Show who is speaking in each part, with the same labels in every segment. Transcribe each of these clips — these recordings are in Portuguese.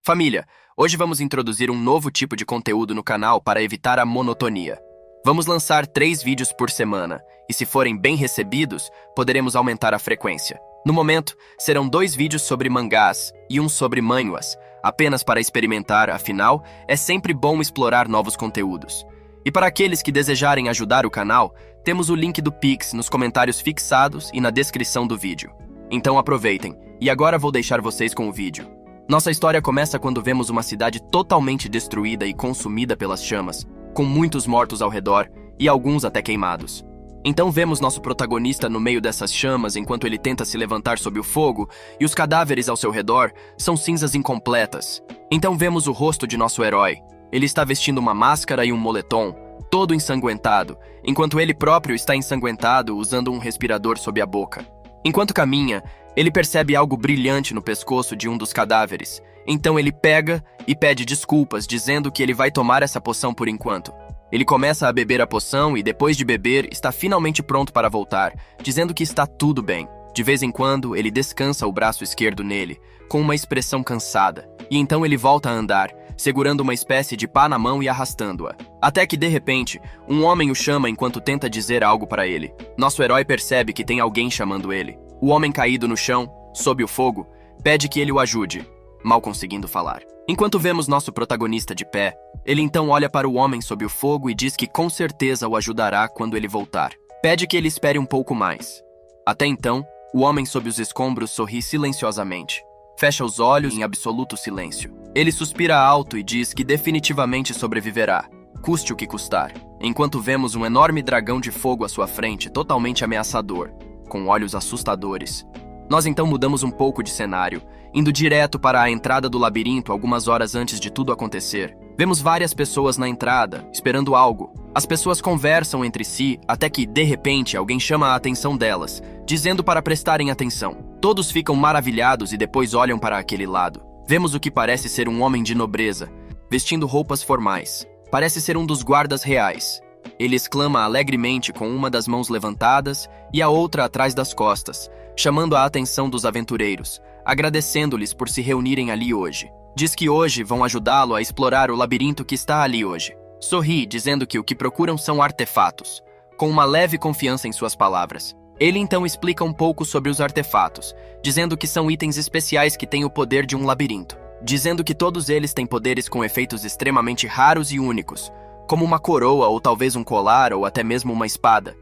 Speaker 1: Família, hoje vamos introduzir um novo tipo de conteúdo no canal para evitar a monotonia. Vamos lançar 3 vídeos por semana, e se forem bem recebidos, poderemos aumentar a frequência. No momento, serão 2 vídeos sobre mangás e um sobre manhwas, apenas para experimentar, afinal, é sempre bom explorar novos conteúdos. E para aqueles que desejarem ajudar o canal, temos o link do Pix nos comentários fixados e na descrição do vídeo. Então aproveitem, e agora vou deixar vocês com o vídeo. Nossa história começa quando vemos uma cidade totalmente destruída e consumida pelas chamas, com muitos mortos ao redor e alguns até queimados. Então vemos nosso protagonista no meio dessas chamas enquanto ele tenta se levantar sob o fogo e os cadáveres ao seu redor são cinzas incompletas. Então vemos o rosto de nosso herói. Ele está vestindo uma máscara e um moletom, todo ensanguentado, enquanto ele próprio está ensanguentado usando um respirador sob a boca. Enquanto caminha, ele percebe algo brilhante no pescoço de um dos cadáveres. Então ele pega e pede desculpas, dizendo que ele vai tomar essa poção por enquanto. Ele começa a beber a poção e, depois de beber, está finalmente pronto para voltar, dizendo que está tudo bem. De vez em quando, ele descansa o braço esquerdo nele, com uma expressão cansada. E então ele volta a andar, segurando uma espécie de pá na mão e arrastando-a. Até que, de repente, um homem o chama enquanto tenta dizer algo para ele. Nosso herói percebe que tem alguém chamando ele. O homem caído no chão, sob o fogo, pede que ele o ajude, mal conseguindo falar. Enquanto vemos nosso protagonista de pé, ele então olha para o homem sob o fogo e diz que com certeza o ajudará quando ele voltar. Pede que ele espere um pouco mais. Até então, o homem sob os escombros sorri silenciosamente. Fecha os olhos em absoluto silêncio. Ele suspira alto e diz que definitivamente sobreviverá, custe o que custar, enquanto vemos um enorme dragão de fogo à sua frente, totalmente ameaçador, com olhos assustadores. Nós então mudamos um pouco de cenário, indo direto para a entrada do labirinto algumas horas antes de tudo acontecer. Vemos várias pessoas na entrada, esperando algo. As pessoas conversam entre si, até que, de repente, alguém chama a atenção delas, dizendo para prestarem atenção. Todos ficam maravilhados e depois olham para aquele lado. Vemos o que parece ser um homem de nobreza, vestindo roupas formais. Parece ser um dos guardas reais. Ele exclama alegremente com uma das mãos levantadas e a outra atrás das costas, chamando a atenção dos aventureiros, agradecendo-lhes por se reunirem ali hoje. Diz que hoje vão ajudá-lo a explorar o labirinto que está ali hoje. Sorri, dizendo que o que procuram são artefatos, com uma leve confiança em suas palavras. Ele então explica um pouco sobre os artefatos, dizendo que são itens especiais que têm o poder de um labirinto, dizendo que todos eles têm poderes com efeitos extremamente raros e únicos, como uma coroa ou talvez um colar ou até mesmo uma espada.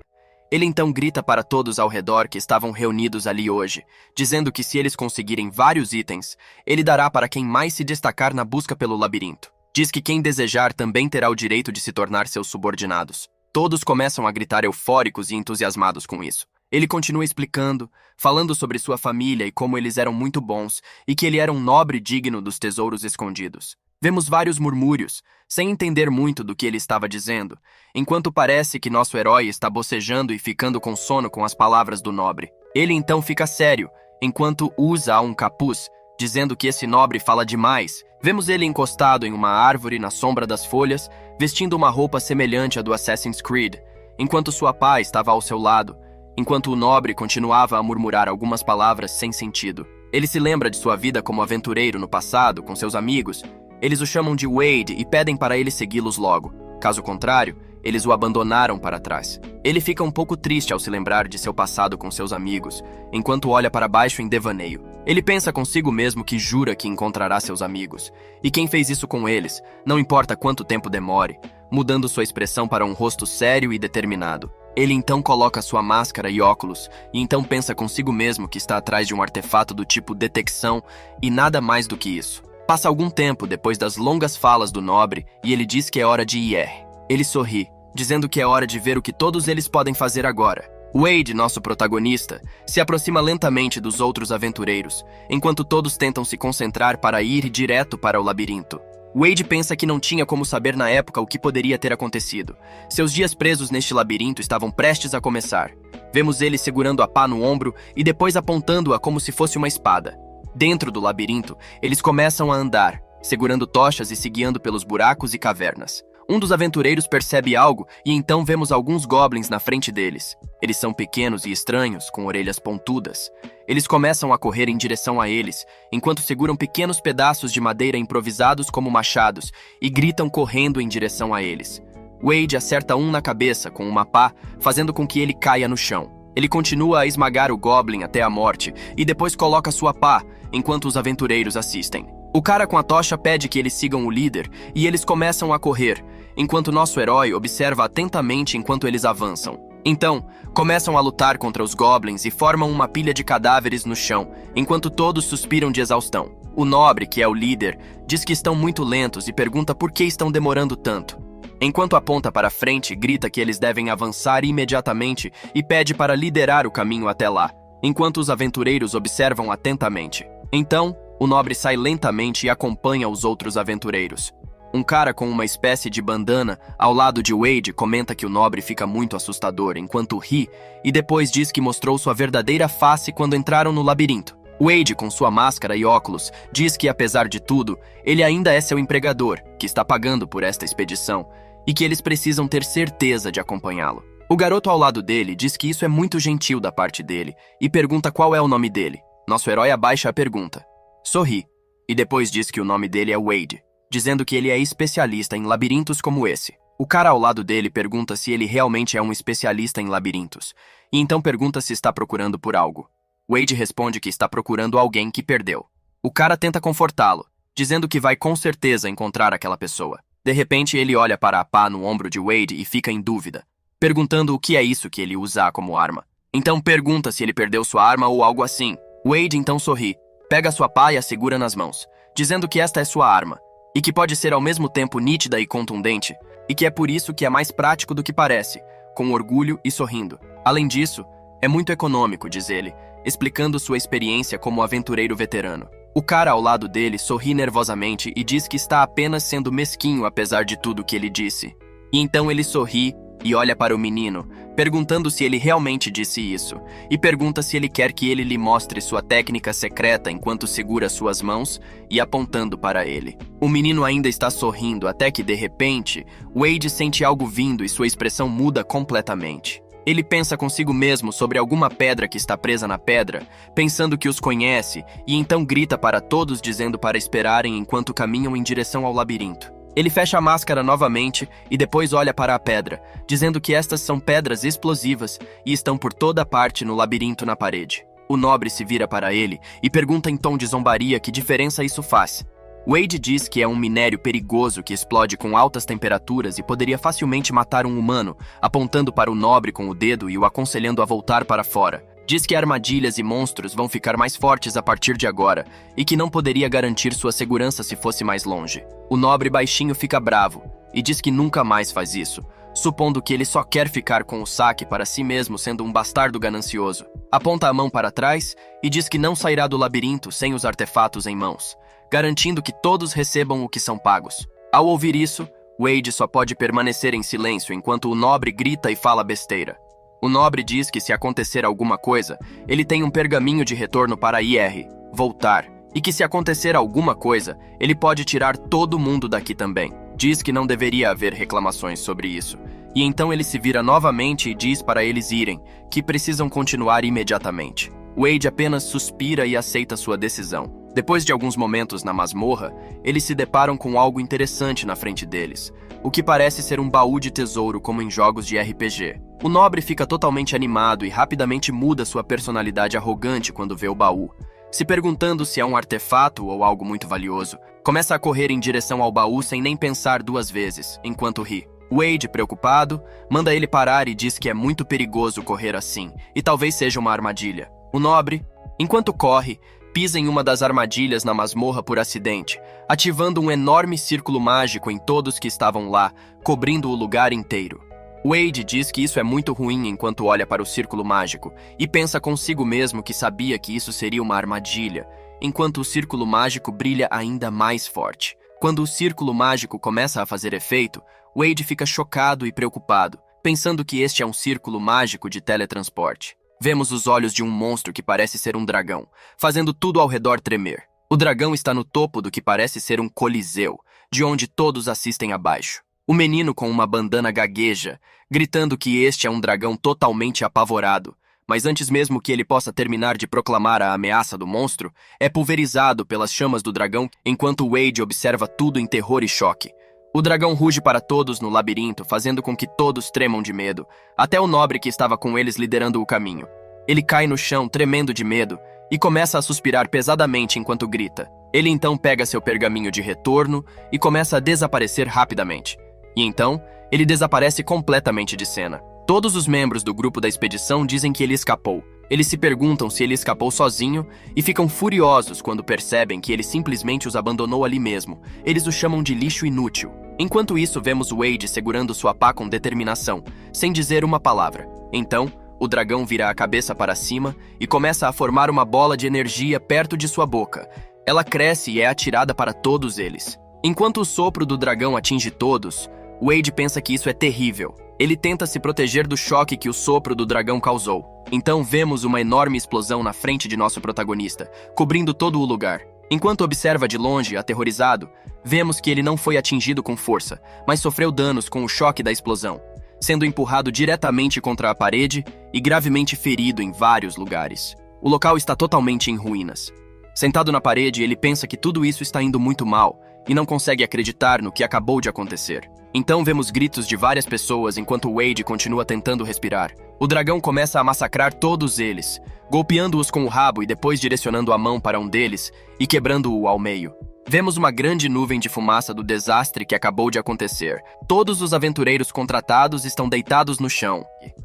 Speaker 1: Ele então grita para todos ao redor que estavam reunidos ali hoje, dizendo que se eles conseguirem vários itens, ele dará para quem mais se destacar na busca pelo labirinto. Diz que quem desejar também terá o direito de se tornar seus subordinados. Todos começam a gritar eufóricos e entusiasmados com isso. Ele continua explicando, falando sobre sua família e como eles eram muito bons e que ele era um nobre digno dos tesouros escondidos. Vemos vários murmúrios, sem entender muito do que ele estava dizendo, enquanto parece que nosso herói está bocejando e ficando com sono com as palavras do nobre. Ele então fica sério, enquanto usa um capuz, dizendo que esse nobre fala demais. Vemos ele encostado em uma árvore na sombra das folhas, vestindo uma roupa semelhante à do Assassin's Creed, enquanto sua pá estava ao seu lado, enquanto o nobre continuava a murmurar algumas palavras sem sentido. Ele se lembra de sua vida como aventureiro no passado, com seus amigos. Eles o chamam de Wade e pedem para ele segui-los logo. Caso contrário, eles o abandonaram para trás. Ele fica um pouco triste ao se lembrar de seu passado com seus amigos, enquanto olha para baixo em devaneio. Ele pensa consigo mesmo que jura que encontrará seus amigos. E quem fez isso com eles, não importa quanto tempo demore, mudando sua expressão para um rosto sério e determinado. Ele então coloca sua máscara e óculos, e então pensa consigo mesmo que está atrás de um artefato do tipo detecção e nada mais do que isso. Passa algum tempo depois das longas falas do nobre e ele diz que é hora de ir. Ele sorri, dizendo que é hora de ver o que todos eles podem fazer agora. Wade, nosso protagonista, se aproxima lentamente dos outros aventureiros, enquanto todos tentam se concentrar para ir direto para o labirinto. Wade pensa que não tinha como saber na época o que poderia ter acontecido. Seus dias presos neste labirinto estavam prestes a começar. Vemos ele segurando a pá no ombro e depois apontando-a como se fosse uma espada. Dentro do labirinto, eles começam a andar, segurando tochas e se guiando pelos buracos e cavernas. Um dos aventureiros percebe algo e então vemos alguns goblins na frente deles. Eles são pequenos e estranhos, com orelhas pontudas. Eles começam a correr em direção a eles, enquanto seguram pequenos pedaços de madeira improvisados como machados e gritam correndo em direção a eles. Wade acerta um na cabeça com uma pá, fazendo com que ele caia no chão. Ele continua a esmagar o goblin até a morte e depois coloca sua pá, enquanto os aventureiros assistem. O cara com a tocha pede que eles sigam o líder e eles começam a correr, enquanto nosso herói observa atentamente enquanto eles avançam. Então, começam a lutar contra os goblins e formam uma pilha de cadáveres no chão, enquanto todos suspiram de exaustão. O nobre, que é o líder, diz que estão muito lentos e pergunta por que estão demorando tanto. Enquanto aponta para frente, grita que eles devem avançar imediatamente e pede para liderar o caminho até lá, enquanto os aventureiros observam atentamente. Então, o nobre sai lentamente e acompanha os outros aventureiros. Um cara com uma espécie de bandana ao lado de Wade comenta que o nobre fica muito assustador enquanto ri e depois diz que mostrou sua verdadeira face quando entraram no labirinto. Wade, com sua máscara e óculos, diz que apesar de tudo, ele ainda é seu empregador, que está pagando por esta expedição, e que eles precisam ter certeza de acompanhá-lo. O garoto ao lado dele diz que isso é muito gentil da parte dele e pergunta qual é o nome dele. Nosso herói abaixa a pergunta. Sorri, e depois diz que o nome dele é Wade, dizendo que ele é especialista em labirintos como esse. O cara ao lado dele pergunta se ele realmente é um especialista em labirintos, e então pergunta se está procurando por algo. Wade responde que está procurando alguém que perdeu. O cara tenta confortá-lo, dizendo que vai com certeza encontrar aquela pessoa. De repente, ele olha para a pá no ombro de Wade e fica em dúvida, perguntando o que é isso que ele usa como arma. Então pergunta se ele perdeu sua arma ou algo assim. Wade então sorri, pega sua pá e a segura nas mãos, dizendo que esta é sua arma, e que pode ser ao mesmo tempo nítida e contundente, e que é por isso que é mais prático do que parece, com orgulho e sorrindo. Além disso, é muito econômico, diz ele, explicando sua experiência como aventureiro veterano. O cara ao lado dele sorri nervosamente e diz que está apenas sendo mesquinho apesar de tudo que ele disse. E então ele sorri e olha para o menino, perguntando se ele realmente disse isso, e pergunta se ele quer que ele lhe mostre sua técnica secreta enquanto segura suas mãos e apontando para ele. O menino ainda está sorrindo até que, de repente, Wade sente algo vindo e sua expressão muda completamente. Ele pensa consigo mesmo sobre alguma pedra que está presa na pedra, pensando que os conhece, e então grita para todos dizendo para esperarem enquanto caminham em direção ao labirinto. Ele fecha a máscara novamente e depois olha para a pedra, dizendo que estas são pedras explosivas e estão por toda parte no labirinto na parede. O nobre se vira para ele e pergunta em tom de zombaria que diferença isso faz. Wade diz que é um minério perigoso que explode com altas temperaturas e poderia facilmente matar um humano, apontando para o nobre com o dedo e o aconselhando a voltar para fora. Diz que armadilhas e monstros vão ficar mais fortes a partir de agora e que não poderia garantir sua segurança se fosse mais longe. O nobre baixinho fica bravo e diz que nunca mais faz isso, supondo que ele só quer ficar com o saque para si mesmo sendo um bastardo ganancioso. Aponta a mão para trás e diz que não sairá do labirinto sem os artefatos em mãos, garantindo que todos recebam o que são pagos. Ao ouvir isso, Wade só pode permanecer em silêncio enquanto o nobre grita e fala besteira. O nobre diz que se acontecer alguma coisa, ele tem um pergaminho de retorno para IR, voltar, e que se acontecer alguma coisa, ele pode tirar todo mundo daqui também. Diz que não deveria haver reclamações sobre isso. E então ele se vira novamente e diz para eles irem, que precisam continuar imediatamente. Wade apenas suspira e aceita sua decisão. Depois de alguns momentos na masmorra, eles se deparam com algo interessante na frente deles, o que parece ser um baú de tesouro como em jogos de RPG. O nobre fica totalmente animado e rapidamente muda sua personalidade arrogante quando vê o baú, se perguntando se é um artefato ou algo muito valioso. Começa a correr em direção ao baú sem nem pensar duas vezes, enquanto ri. Wade, preocupado, manda ele parar e diz que é muito perigoso correr assim, e talvez seja uma armadilha. O nobre, enquanto corre, pisa em uma das armadilhas na masmorra por acidente, ativando um enorme círculo mágico em todos que estavam lá, cobrindo o lugar inteiro. Wade diz que isso é muito ruim enquanto olha para o círculo mágico, e pensa consigo mesmo que sabia que isso seria uma armadilha, enquanto o círculo mágico brilha ainda mais forte. Quando o círculo mágico começa a fazer efeito, Wade fica chocado e preocupado, pensando que este é um círculo mágico de teletransporte. Vemos os olhos de um monstro que parece ser um dragão, fazendo tudo ao redor tremer. O dragão está no topo do que parece ser um coliseu, de onde todos assistem abaixo. O menino com uma bandana gagueja, gritando que este é um dragão totalmente apavorado, mas antes mesmo que ele possa terminar de proclamar a ameaça do monstro, é pulverizado pelas chamas do dragão enquanto Wade observa tudo em terror e choque. O dragão ruge para todos no labirinto, fazendo com que todos tremam de medo, até o nobre que estava com eles liderando o caminho. Ele cai no chão, tremendo de medo, e começa a suspirar pesadamente enquanto grita. Ele então pega seu pergaminho de retorno e começa a desaparecer rapidamente. E então, ele desaparece completamente de cena. Todos os membros do grupo da expedição dizem que ele escapou. Eles se perguntam se ele escapou sozinho e ficam furiosos quando percebem que ele simplesmente os abandonou ali mesmo. Eles o chamam de lixo inútil. Enquanto isso, vemos Wade segurando sua pá com determinação, sem dizer uma palavra. Então, o dragão vira a cabeça para cima e começa a formar uma bola de energia perto de sua boca. Ela cresce e é atirada para todos eles. Enquanto o sopro do dragão atinge todos, Wade pensa que isso é terrível. Ele tenta se proteger do choque que o sopro do dragão causou. Então vemos uma enorme explosão na frente de nosso protagonista, cobrindo todo o lugar. Enquanto observa de longe, aterrorizado, vemos que ele não foi atingido com força, mas sofreu danos com o choque da explosão, sendo empurrado diretamente contra a parede e gravemente ferido em vários lugares. O local está totalmente em ruínas. Sentado na parede, ele pensa que tudo isso está indo muito mal e não consegue acreditar no que acabou de acontecer. Então vemos gritos de várias pessoas enquanto Wade continua tentando respirar. O dragão começa a massacrar todos eles, golpeando-os com o rabo e depois direcionando a mão para um deles e quebrando-o ao meio. Vemos uma grande nuvem de fumaça do desastre que acabou de acontecer. Todos os aventureiros contratados estão deitados no chão.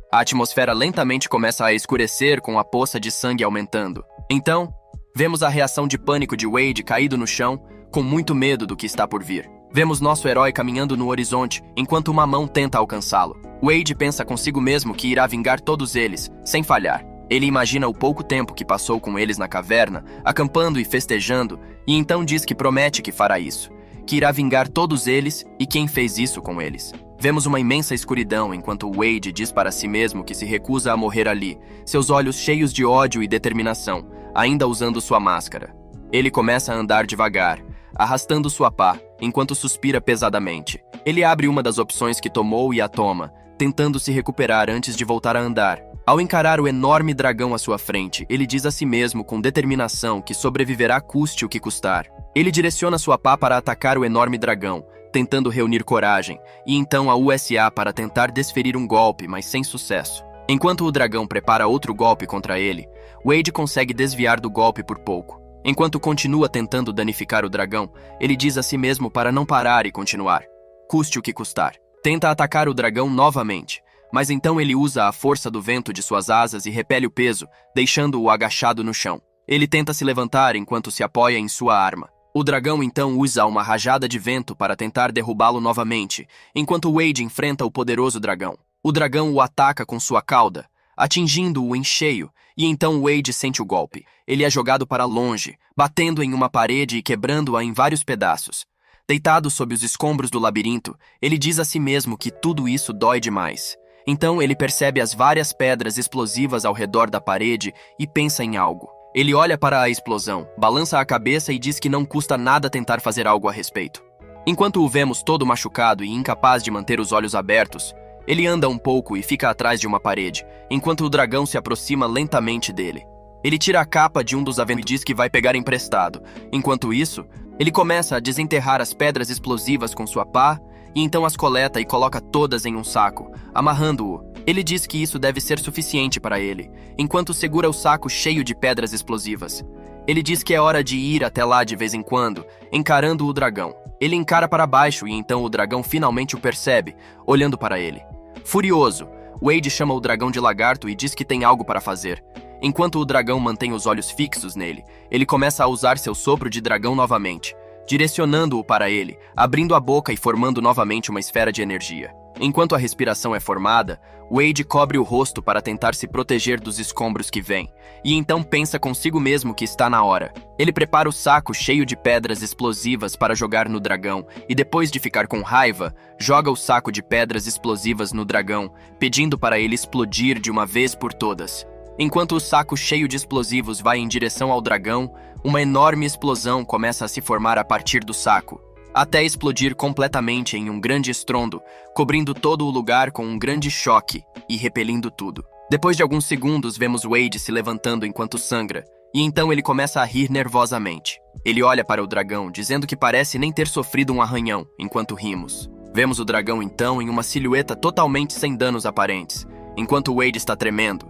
Speaker 1: A atmosfera lentamente começa a escurecer com a poça de sangue aumentando. Então, vemos a reação de pânico de Wade caído no chão, com muito medo do que está por vir. Vemos nosso herói caminhando no horizonte, enquanto uma mão tenta alcançá-lo. Wade pensa consigo mesmo que irá vingar todos eles, sem falhar. Ele imagina o pouco tempo que passou com eles na caverna, acampando e festejando, e então diz que promete que fará isso, que irá vingar todos eles e quem fez isso com eles. Vemos uma imensa escuridão enquanto Wade diz para si mesmo que se recusa a morrer ali, seus olhos cheios de ódio e determinação, ainda usando sua máscara. Ele começa a andar devagar, arrastando sua pá, enquanto suspira pesadamente. Ele abre uma das opções que tomou e a toma, tentando se recuperar antes de voltar a andar. Ao encarar o enorme dragão à sua frente, ele diz a si mesmo com determinação que sobreviverá custe o que custar. Ele direciona sua pá para atacar o enorme dragão, tentando reunir coragem, e então a USA para tentar desferir um golpe, mas sem sucesso. Enquanto o dragão prepara outro golpe contra ele, Wade consegue desviar do golpe por pouco. Enquanto continua tentando danificar o dragão, ele diz a si mesmo para não parar e continuar. Custe o que custar. Tenta atacar o dragão novamente, mas então ele usa a força do vento de suas asas e repele o peso, deixando-o agachado no chão. Ele tenta se levantar enquanto se apoia em sua arma. O dragão então usa uma rajada de vento para tentar derrubá-lo novamente, enquanto Wade enfrenta o poderoso dragão. O dragão o ataca com sua cauda, atingindo-o em cheio, e então Wade sente o golpe. Ele é jogado para longe, batendo em uma parede e quebrando-a em vários pedaços. Deitado sob os escombros do labirinto, ele diz a si mesmo que tudo isso dói demais. Então ele percebe as várias pedras explosivas ao redor da parede e pensa em algo. Ele olha para a explosão, balança a cabeça e diz que não custa nada tentar fazer algo a respeito. Enquanto o vemos todo machucado e incapaz de manter os olhos abertos, ele anda um pouco e fica atrás de uma parede, enquanto o dragão se aproxima lentamente dele. Ele tira a capa de um dos aventureiros e diz que vai pegar emprestado. Enquanto isso, ele começa a desenterrar as pedras explosivas com sua pá, e então as coleta e coloca todas em um saco, amarrando-o. Ele diz que isso deve ser suficiente para ele, enquanto segura o saco cheio de pedras explosivas. Ele diz que é hora de ir até lá de vez em quando, encarando o dragão. Ele encara para baixo e então o dragão finalmente o percebe, olhando para ele. Furioso, Wade chama o dragão de lagarto e diz que tem algo para fazer. Enquanto o dragão mantém os olhos fixos nele, ele começa a usar seu sopro de dragão novamente, direcionando-o para ele, abrindo a boca e formando novamente uma esfera de energia. Enquanto a respiração é formada, Wade cobre o rosto para tentar se proteger dos escombros que vêm, e então pensa consigo mesmo que está na hora. Ele prepara o saco cheio de pedras explosivas para jogar no dragão, e depois de ficar com raiva, joga o saco de pedras explosivas no dragão, pedindo para ele explodir de uma vez por todas. Enquanto o saco cheio de explosivos vai em direção ao dragão, uma enorme explosão começa a se formar a partir do saco. até explodir completamente em um grande estrondo, cobrindo todo o lugar com um grande choque e repelindo tudo. Depois de alguns segundos, vemos Wade se levantando enquanto sangra, e então ele começa a rir nervosamente. Ele olha para o dragão, dizendo que parece nem ter sofrido um arranhão, enquanto rimos. Vemos o dragão então em uma silhueta totalmente sem danos aparentes, enquanto Wade está tremendo.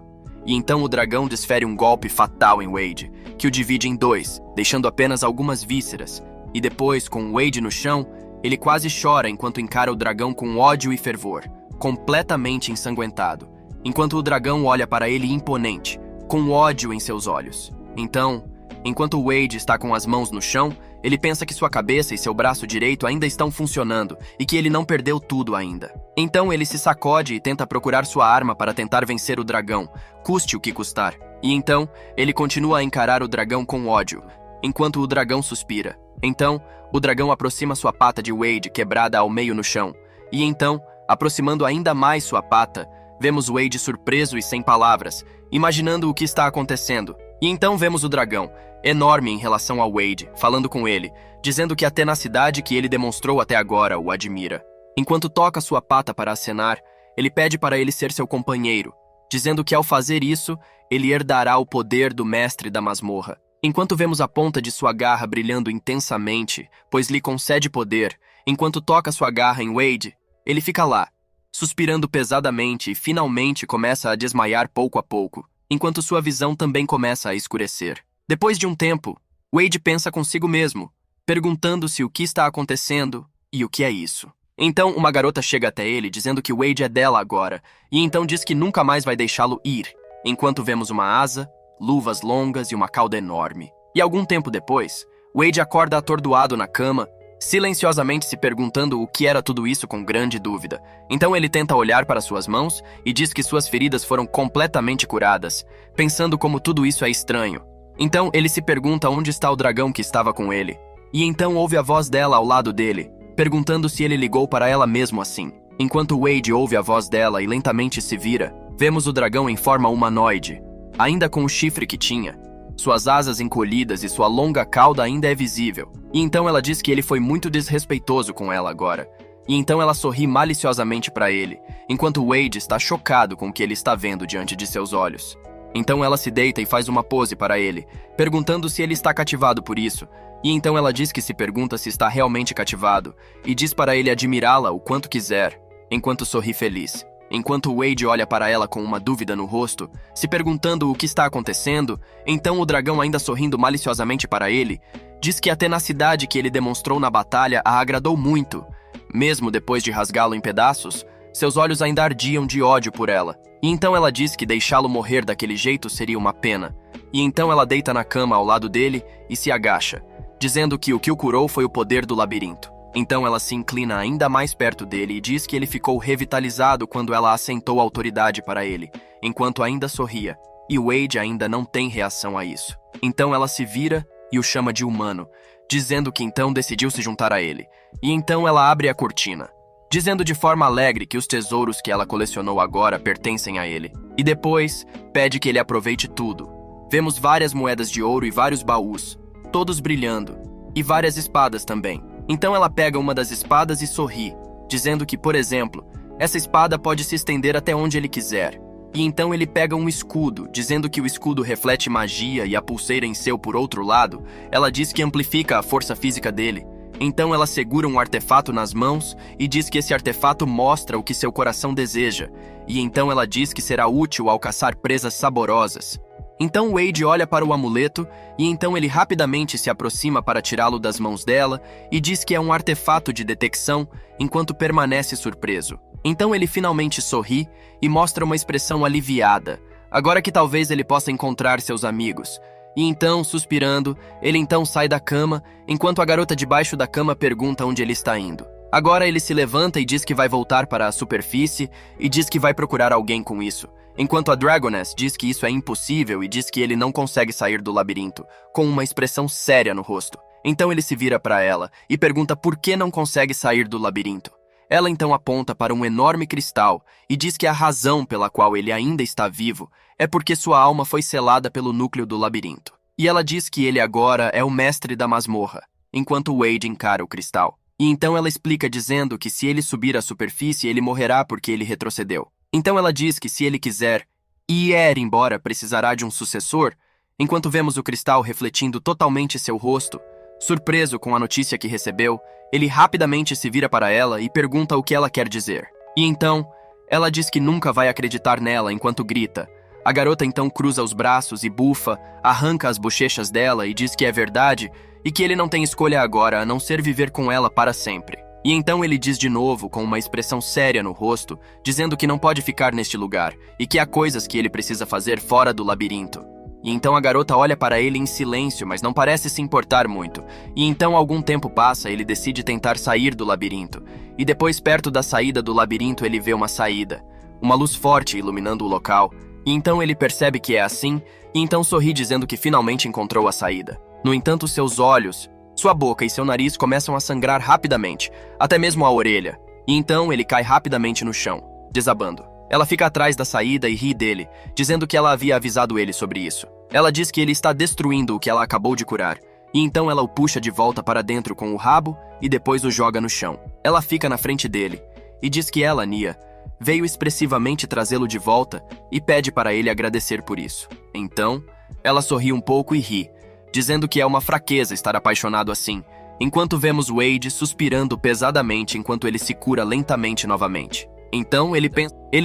Speaker 1: E então o dragão desfere um golpe fatal em Wade, que o divide em dois, deixando apenas algumas vísceras. E depois, com Wade no chão, ele quase chora enquanto encara o dragão com ódio e fervor, completamente ensanguentado, enquanto o dragão olha para ele imponente, com ódio em seus olhos. Então, enquanto Wade está com as mãos no chão, ele pensa que sua cabeça e seu braço direito ainda estão funcionando e que ele não perdeu tudo ainda. Então ele se sacode e tenta procurar sua arma para tentar vencer o dragão, custe o que custar. E então, ele continua a encarar o dragão com ódio, enquanto o dragão suspira. Então, o dragão aproxima sua pata de Wade quebrada ao meio no chão. E então, aproximando ainda mais sua pata, vemos Wade surpreso e sem palavras, imaginando o que está acontecendo. E então vemos o dragão, enorme em relação ao Wade, falando com ele, dizendo que a tenacidade que ele demonstrou até agora o admira. Enquanto toca sua pata para acenar, ele pede para ele ser seu companheiro, dizendo que ao fazer isso, ele herdará o poder do mestre da masmorra. Enquanto vemos a ponta de sua garra brilhando intensamente, pois lhe concede poder, enquanto toca sua garra em Wade, ele fica lá, suspirando pesadamente e finalmente começa a desmaiar pouco a pouco, enquanto sua visão também começa a escurecer. Depois de um tempo, Wade pensa consigo mesmo, perguntando-se o que está acontecendo e o que é isso. Então, uma garota chega até ele dizendo que Wade é dela agora, e então diz que nunca mais vai deixá-lo ir, enquanto vemos uma asa, luvas longas e uma cauda enorme. E algum tempo depois, Wade acorda atordoado na cama, silenciosamente se perguntando o que era tudo isso com grande dúvida. Então ele tenta olhar para suas mãos e diz que suas feridas foram completamente curadas, pensando como tudo isso é estranho. Então ele se pergunta onde está o dragão que estava com ele. E então ouve a voz dela ao lado dele, perguntando se ele ligou para ela mesmo assim. Enquanto Wade ouve a voz dela e lentamente se vira, vemos o dragão em forma humanoide, ainda com o chifre que tinha. Suas asas encolhidas e sua longa cauda ainda é visível. E então ela diz que ele foi muito desrespeitoso com ela agora. E então ela sorri maliciosamente para ele, enquanto Wade está chocado com o que ele está vendo diante de seus olhos. Então ela se deita e faz uma pose para ele, perguntando se ele está cativado por isso. E então ela diz que se pergunta se está realmente cativado, e diz para ele admirá-la o quanto quiser, enquanto sorri feliz. Enquanto Wade olha para ela com uma dúvida no rosto, se perguntando o que está acontecendo, então o dragão, ainda sorrindo maliciosamente para ele, diz que a tenacidade que ele demonstrou na batalha a agradou muito. Mesmo depois de rasgá-lo em pedaços, seus olhos ainda ardiam de ódio por ela. E então ela diz que deixá-lo morrer daquele jeito seria uma pena. E então ela deita na cama ao lado dele e se agacha, dizendo que o que o curou foi o poder do labirinto. Então ela se inclina ainda mais perto dele e diz que ele ficou revitalizado quando ela assentou autoridade para ele, enquanto ainda sorria, e Wade ainda não tem reação a isso. Então ela se vira e o chama de humano, dizendo que então decidiu se juntar a ele. E então ela abre a cortina, dizendo de forma alegre que os tesouros que ela colecionou agora pertencem a ele. E depois, pede que ele aproveite tudo. Vemos várias moedas de ouro e vários baús, todos brilhando, e várias espadas também. Então ela pega uma das espadas e sorri, dizendo que, por exemplo, essa espada pode se estender até onde ele quiser. E então ele pega um escudo, dizendo que o escudo reflete magia e a pulseira em seu por outro lado, ela diz que amplifica a força física dele. Então ela segura um artefato nas mãos e diz que esse artefato mostra o que seu coração deseja. E então ela diz que será útil ao caçar presas saborosas. Então Wade olha para o amuleto e então ele rapidamente se aproxima para tirá-lo das mãos dela e diz que é um artefato de detecção enquanto permanece surpreso. Então ele finalmente sorri e mostra uma expressão aliviada, agora que talvez ele possa encontrar seus amigos. E então, suspirando, ele então sai da cama, enquanto a garota debaixo da cama pergunta onde ele está indo. Agora ele se levanta e diz que vai voltar para a superfície e diz que vai procurar alguém com isso. Enquanto a Dragoness diz que isso é impossível e diz que ele não consegue sair do labirinto, com uma expressão séria no rosto. Então ele se vira para ela e pergunta por que não consegue sair do labirinto. Ela então aponta para um enorme cristal e diz que a razão pela qual ele ainda está vivo é porque sua alma foi selada pelo núcleo do labirinto. E ela diz que ele agora é o mestre da masmorra, enquanto Wade encara o cristal. E então ela explica dizendo que se ele subir à superfície, ele morrerá porque ele retrocedeu. Então ela diz que se ele quiser ir embora, precisará de um sucessor, enquanto vemos o Cristal refletindo totalmente seu rosto. Surpreso com a notícia que recebeu, ele rapidamente se vira para ela e pergunta o que ela quer dizer. E então, ela diz que nunca vai acreditar nela enquanto grita. A garota então cruza os braços e bufa, arranca as bochechas dela e diz que é verdade e que ele não tem escolha agora a não ser viver com ela para sempre. E então ele diz de novo, com uma expressão séria no rosto, dizendo que não pode ficar neste lugar e que há coisas que ele precisa fazer fora do labirinto. E então a garota olha para ele em silêncio, mas não parece se importar muito. E então algum tempo passa, ele decide tentar sair do labirinto. E depois, perto da saída do labirinto, ele vê uma saída. Uma luz forte iluminando o local. E então ele percebe que é assim, e então sorri dizendo que finalmente encontrou a saída. No entanto, seus olhos, sua boca e seu nariz começam a sangrar rapidamente, até mesmo a orelha. E então ele cai rapidamente no chão, desabando. Ela fica atrás da saída e ri dele, dizendo que ela havia avisado ele sobre isso. Ela diz que ele está destruindo o que ela acabou de curar, e então ela o puxa de volta para dentro com o rabo e depois o joga no chão. Ela fica na frente dele e diz que ela, Nia, veio expressivamente trazê-lo de volta e pede para ele agradecer por isso. Então, ela sorri um pouco e ri, dizendo que é uma fraqueza estar apaixonado assim, enquanto vemos Wade suspirando pesadamente enquanto ele se cura lentamente novamente. Então, ele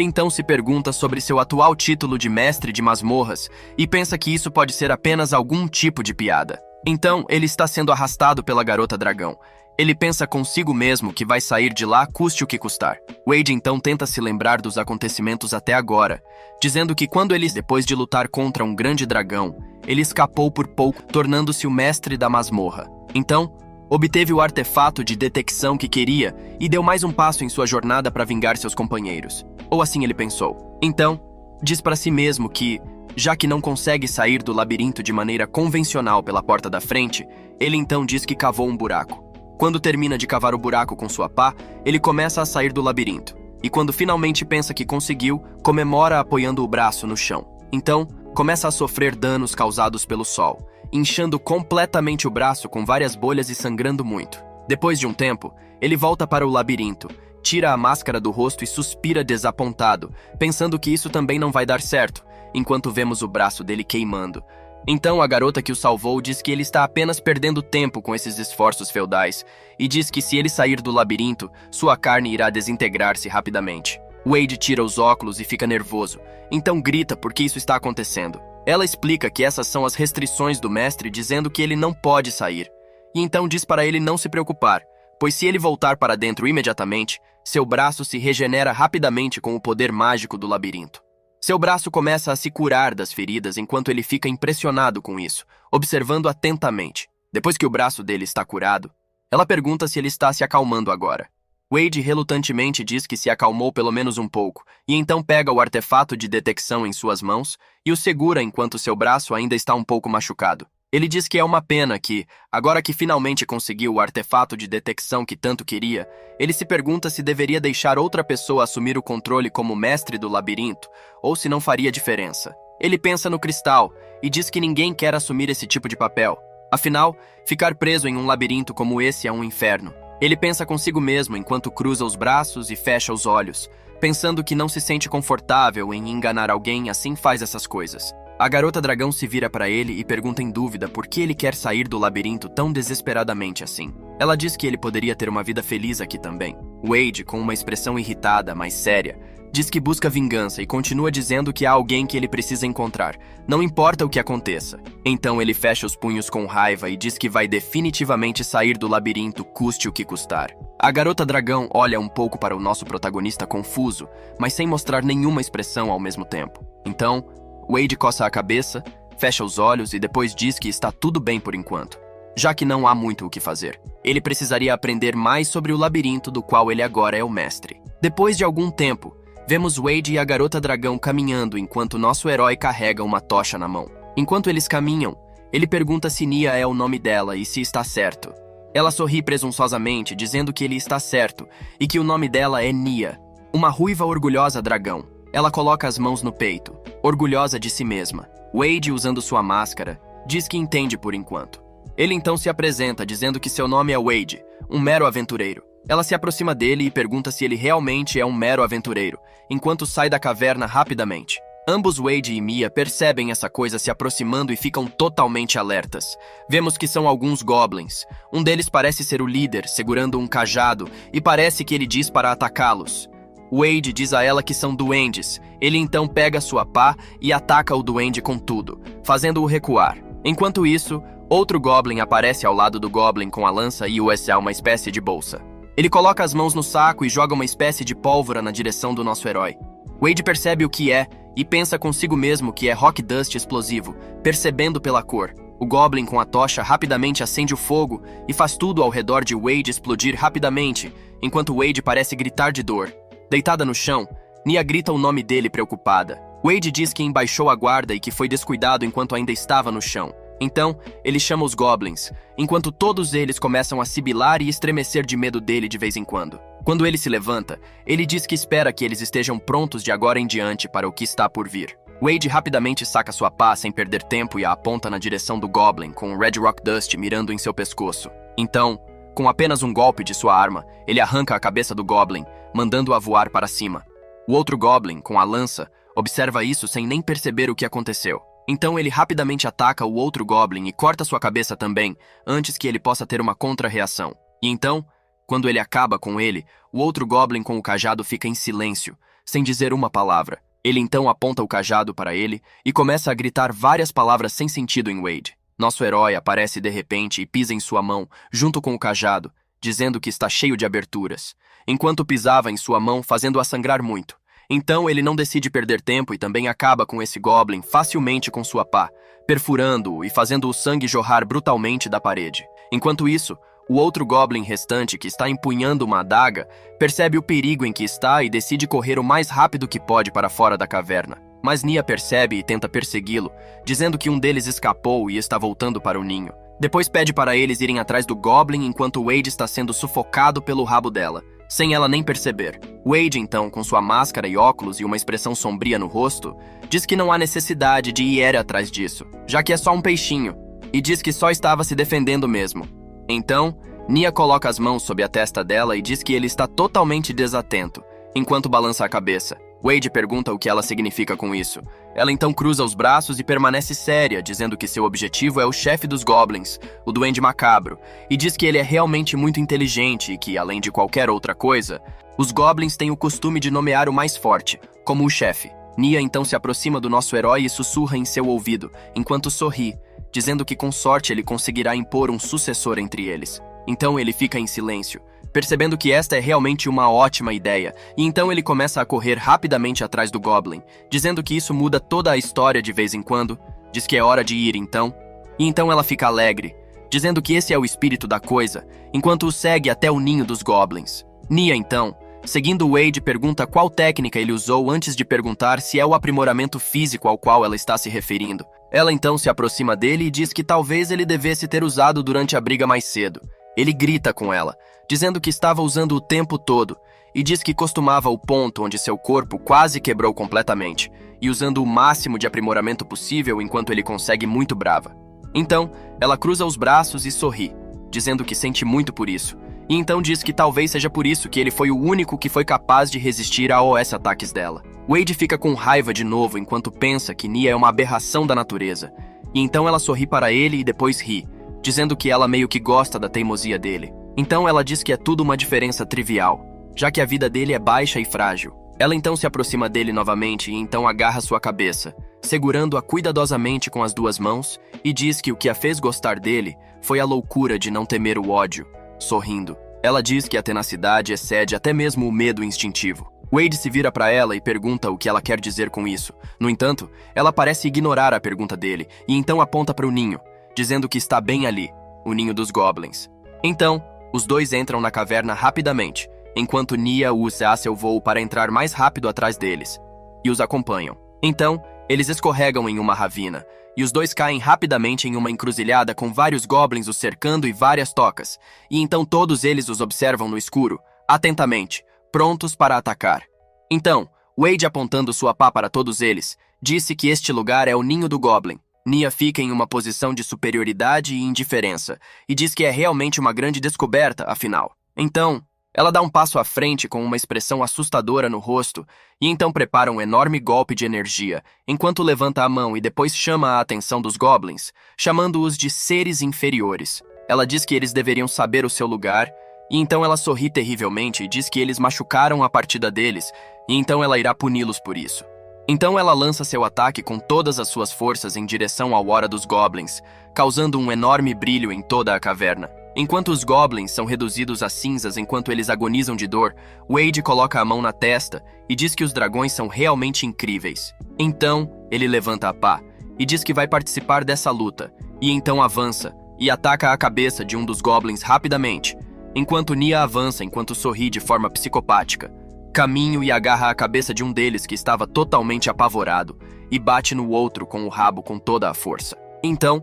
Speaker 1: então se pergunta sobre seu atual título de mestre de masmorras e pensa que isso pode ser apenas algum tipo de piada. Então, ele está sendo arrastado pela garota dragão. Ele pensa consigo mesmo que vai sair de lá custe o que custar. Wade então tenta se lembrar dos acontecimentos até agora, dizendo que quando ele, depois de lutar contra um grande dragão, ele escapou por pouco, tornando-se o mestre da masmorra. Então, obteve o artefato de detecção que queria e deu mais um passo em sua jornada para vingar seus companheiros. Ou assim ele pensou. Então, diz para si mesmo que, já que não consegue sair do labirinto de maneira convencional pela porta da frente, ele então diz que cavou um buraco. Quando termina de cavar o buraco com sua pá, ele começa a sair do labirinto. E quando finalmente pensa que conseguiu, comemora apoiando o braço no chão. Então, começa a sofrer danos causados pelo sol, inchando completamente o braço com várias bolhas e sangrando muito. Depois de um tempo, ele volta para o labirinto, tira a máscara do rosto e suspira desapontado, pensando que isso também não vai dar certo, enquanto vemos o braço dele queimando. Então a garota que o salvou diz que ele está apenas perdendo tempo com esses esforços feudais e diz que se ele sair do labirinto, sua carne irá desintegrar-se rapidamente. Wade tira os óculos e fica nervoso, então grita porque isso está acontecendo. Ela explica que essas são as restrições do mestre, dizendo que ele não pode sair. E então diz para ele não se preocupar, pois se ele voltar para dentro imediatamente, seu braço se regenera rapidamente com o poder mágico do labirinto. Seu braço começa a se curar das feridas enquanto ele fica impressionado com isso, observando atentamente. Depois que o braço dele está curado, ela pergunta se ele está se acalmando agora. Wade relutantemente diz que se acalmou pelo menos um pouco, e então pega o artefato de detecção em suas mãos e o segura enquanto seu braço ainda está um pouco machucado. Ele diz que é uma pena que, agora que finalmente conseguiu o artefato de detecção que tanto queria, ele se pergunta se deveria deixar outra pessoa assumir o controle como mestre do labirinto, ou se não faria diferença. Ele pensa no Cristal e diz que ninguém quer assumir esse tipo de papel. Afinal, ficar preso em um labirinto como esse é um inferno. Ele pensa consigo mesmo enquanto cruza os braços e fecha os olhos, pensando que não se sente confortável em enganar alguém, assim faz essas coisas. A garota dragão se vira para ele e pergunta em dúvida por que ele quer sair do labirinto tão desesperadamente assim. Ela diz que ele poderia ter uma vida feliz aqui também. Wade, com uma expressão irritada, mas séria, diz que busca vingança e continua dizendo que há alguém que ele precisa encontrar, não importa o que aconteça. Então ele fecha os punhos com raiva e diz que vai definitivamente sair do labirinto, custe o que custar. A garota dragão olha um pouco para o nosso protagonista confuso, mas sem mostrar nenhuma expressão ao mesmo tempo. Então, Wade coça a cabeça, fecha os olhos e depois diz que está tudo bem por enquanto, já que não há muito o que fazer. Ele precisaria aprender mais sobre o labirinto do qual ele agora é o mestre. Depois de algum tempo, vemos Wade e a garota dragão caminhando enquanto nosso herói carrega uma tocha na mão. Enquanto eles caminham, ele pergunta se Nia é o nome dela e se está certo. Ela sorri presunçosamente, dizendo que ele está certo e que o nome dela é Nia, uma ruiva orgulhosa dragão. Ela coloca as mãos no peito, orgulhosa de si mesma. Wade, usando sua máscara, diz que entende por enquanto. Ele então se apresenta, dizendo que seu nome é Wade, um mero aventureiro. Ela se aproxima dele e pergunta se ele realmente é um mero aventureiro, enquanto sai da caverna rapidamente. Ambos Wade e Mia percebem essa coisa se aproximando e ficam totalmente alertas. Vemos que são alguns goblins. Um deles parece ser o líder, segurando um cajado, e parece que ele diz para atacá-los. Wade diz a ela que são duendes. Ele então pega sua pá e ataca o duende com tudo, fazendo-o recuar. Enquanto isso, outro goblin aparece ao lado do goblin com a lança e usa uma espécie de bolsa. Ele coloca as mãos no saco e joga uma espécie de pólvora na direção do nosso herói. Wade percebe o que é e pensa consigo mesmo que é rock dust explosivo, percebendo pela cor. O goblin com a tocha rapidamente acende o fogo e faz tudo ao redor de Wade explodir rapidamente, enquanto Wade parece gritar de dor. Deitada no chão, Nia grita o nome dele preocupada. Wade diz que embaixou a guarda e que foi descuidado enquanto ainda estava no chão. Então, ele chama os goblins, enquanto todos eles começam a sibilar e estremecer de medo dele de vez em quando. Quando ele se levanta, ele diz que espera que eles estejam prontos de agora em diante para o que está por vir. Wade rapidamente saca sua pá sem perder tempo e a aponta na direção do goblin, com o Red Rock Dust mirando em seu pescoço. Então, com apenas um golpe de sua arma, ele arranca a cabeça do goblin, mandando-a voar para cima. O outro goblin, com a lança, observa isso sem nem perceber o que aconteceu. Então ele rapidamente ataca o outro goblin e corta sua cabeça também, antes que ele possa ter uma contra-reação. E então, quando ele acaba com ele, o outro goblin com o cajado fica em silêncio, sem dizer uma palavra. Ele então aponta o cajado para ele e começa a gritar várias palavras sem sentido em Wade. Nosso herói aparece de repente e pisa em sua mão, junto com o cajado, dizendo que está cheio de aberturas, enquanto pisava em sua mão, fazendo-a sangrar muito. Então ele não decide perder tempo e também acaba com esse goblin facilmente com sua pá, perfurando-o e fazendo o sangue jorrar brutalmente da parede. Enquanto isso, o outro goblin restante, que está empunhando uma adaga, percebe o perigo em que está e decide correr o mais rápido que pode para fora da caverna. Mas Nia percebe e tenta persegui-lo, dizendo que um deles escapou e está voltando para o ninho. Depois pede para eles irem atrás do goblin enquanto Wade está sendo sufocado pelo rabo dela, sem ela nem perceber. Wade, então, com sua máscara e óculos e uma expressão sombria no rosto, diz que não há necessidade de ir atrás disso, já que é só um peixinho, e diz que só estava se defendendo mesmo. Então, Nia coloca as mãos sob a testa dela e diz que ele está totalmente desatento, enquanto balança a cabeça. Wade pergunta o que ela significa com isso. Ela então cruza os braços e permanece séria, dizendo que seu objetivo é o chefe dos goblins, o Duende Macabro, e diz que ele é realmente muito inteligente e que, além de qualquer outra coisa, os goblins têm o costume de nomear o mais forte, como o chefe. Nia então se aproxima do nosso herói e sussurra em seu ouvido, enquanto sorri, dizendo que com sorte ele conseguirá impor um sucessor entre eles. Então ele fica em silêncio, percebendo que esta é realmente uma ótima ideia, e então ele começa a correr rapidamente atrás do Goblin, dizendo que isso muda toda a história de vez em quando, diz que é hora de ir então, e então ela fica alegre, dizendo que esse é o espírito da coisa, enquanto o segue até o ninho dos Goblins. Nia então, seguindo Wade, pergunta qual técnica ele usou antes de perguntar se é o aprimoramento físico ao qual ela está se referindo. Ela então se aproxima dele e diz que talvez ele devesse ter usado durante a briga mais cedo. Ele grita com ela, dizendo que estava usando o tempo todo, e diz que costumava o ponto onde seu corpo quase quebrou completamente, e usando o máximo de aprimoramento possível enquanto ele consegue muito brava. Então, ela cruza os braços e sorri, dizendo que sente muito por isso, e então diz que talvez seja por isso que ele foi o único que foi capaz de resistir aos ataques dela. Wade fica com raiva de novo enquanto pensa que Nia é uma aberração da natureza, e então ela sorri para ele e depois ri, dizendo que ela meio que gosta da teimosia dele. Então ela diz que é tudo uma diferença trivial, já que a vida dele é baixa e frágil. Ela então se aproxima dele novamente e então agarra sua cabeça, segurando-a cuidadosamente com as duas mãos, e diz que o que a fez gostar dele foi a loucura de não temer o ódio, sorrindo. Ela diz que a tenacidade excede até mesmo o medo instintivo. Wade se vira para ela e pergunta o que ela quer dizer com isso. No entanto, ela parece ignorar a pergunta dele, e então aponta para o ninho, dizendo que está bem ali, o ninho dos Goblins. Então, os dois entram na caverna rapidamente, enquanto Nia usa seu voo para entrar mais rápido atrás deles, e os acompanham. Então, eles escorregam em uma ravina, e os dois caem rapidamente em uma encruzilhada com vários Goblins os cercando e várias tocas, e então todos eles os observam no escuro, atentamente, prontos para atacar. Então, Wade, apontando sua pá para todos eles, disse que este lugar é o ninho do Goblin. Nia fica em uma posição de superioridade e indiferença, e diz que é realmente uma grande descoberta, afinal. Então, ela dá um passo à frente com uma expressão assustadora no rosto, e então prepara um enorme golpe de energia, enquanto levanta a mão e depois chama a atenção dos goblins, chamando-os de seres inferiores. Ela diz que eles deveriam saber o seu lugar, e então ela sorri terrivelmente e diz que eles machucaram a partida deles, e então ela irá puni-los por isso. Então ela lança seu ataque com todas as suas forças em direção ao Hora dos Goblins, causando um enorme brilho em toda a caverna. Enquanto os Goblins são reduzidos a cinzas enquanto eles agonizam de dor, Wade coloca a mão na testa e diz que os dragões são realmente incríveis. Então, ele levanta a pá e diz que vai participar dessa luta, e então avança e ataca a cabeça de um dos Goblins rapidamente, enquanto Nia avança enquanto sorri de forma psicopática. Caminho e agarra a cabeça de um deles que estava totalmente apavorado e bate no outro com o rabo com toda a força. Então,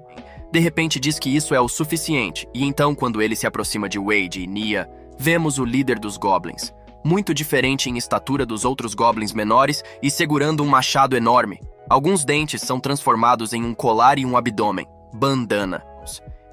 Speaker 1: de repente diz que isso é o suficiente, e então quando ele se aproxima de Wade e Nia, vemos o líder dos Goblins, muito diferente em estatura dos outros Goblins menores e segurando um machado enorme. Alguns dentes são transformados em um colar e um abdômen, bandana.